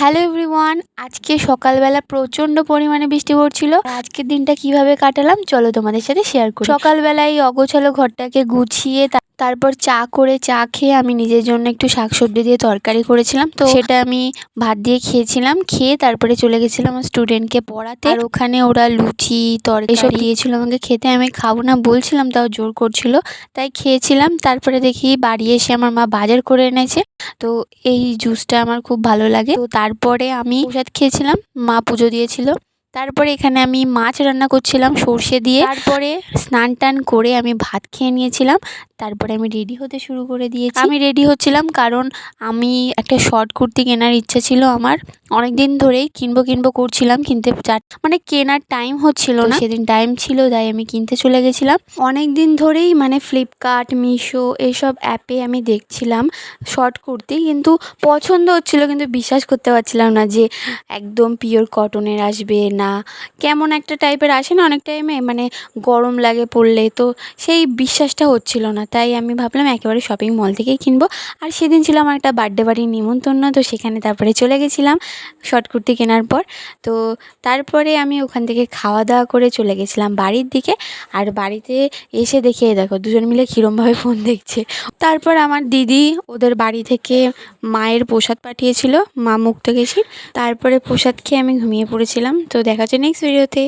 Hello everyone, আজকে সকালবেলা প্রচণ্ড পরিমাণে বৃষ্টি পড়ছিল। আজকের দিনটা কিভাবে কাটালাম চলো তোমাদের সাথে শেয়ার করি। সকালবেলায় অগোছালো ঘরটাকে গুছিয়ে তারপর চা খেয়ে আমি নিজের জন্য একটু শাকসবজি দিয়ে তরকারি করেছিলাম, তো সেটা আমি ভাত দিয়ে খেয়েছিলাম। খেয়ে তারপরে চলে গেছিলাম আমার স্টুডেন্টকে পড়াতে, আর ওখানে ওরা লুচি তরকারি এসব দিয়েছিল আমাকে খেতে। আমি খাবো না বলছিলাম, তাও জোর করছিল, তাই খেয়েছিলাম। তারপরে দেখি বাড়ি এসে আমার মা বাজার করে এনেছে, তো এই জুসটা আমার খুব ভালো লাগে। তো তারপরে আমি প্রসাদ খেয়েছিলাম, মা পুজো দিয়েছিল। তারপরে এখানে আমি মাছ রান্না করছিলাম সর্ষে দিয়ে। তারপরে স্নান টান করে আমি ভাত খেয়ে নিয়েছিলাম। তারপরে আমি রেডি হতে শুরু করে দিয়েছি। আমি রেডি হচ্ছিলাম কারণ আমি একটা শর্ট কুর্তি কেনার ইচ্ছা ছিল আমার, অনেক দিন ধরেই কিনবো করছিলাম, কিন্তু মানে কেনার টাইম হচ্ছিল না। সেদিন টাইম ছিল তাই আমি কিনতে চলে গেছিলাম। অনেক দিন ধরেই মানে ফ্লিপকার্ট, মিশো এইসব অ্যাপে আমি দেখছিলাম শর্ট কুর্তি, কিন্তু পছন্দ হচ্ছিল, কিন্তু বিশ্বাস করতে পারছিলাম না যে একদম পিওর কটনের আসবে না, কেমন একটা টাইপের আসে না অনেক টাইমে, মানে গরম লাগে পরলে, তো সেই বিশ্বাসটা হচ্ছিল না। তাই আমি ভাবলাম একেবারে শপিং মল থেকেই কিনবো। আর সেদিন ছিল আমার একটা বার্থডে বাড়ির নিমন্ত্রণ, তো সেখানে তারপরে চলে গেছিলাম শর্ট কুর্তি কেনার পর। তো তারপরে আমি ওখান থেকে খাওয়া দাওয়া করে চলে গেছিলাম বাড়ির দিকে। আর বাড়িতে এসে দেখে দেখো দুজন মিলে কীরমভাবে ফোন দেখছে। তারপর আমার দিদি ওদের বাড়ি থেকে মায়ের প্রসাদ পাঠিয়েছিল, মা মুক্তকেশী। তারপরে প্রসাদ খেয়ে আমি ঘুমিয়ে পড়েছিলাম। তো দেখা হচ্ছে নেক্সট ভিডিওতে।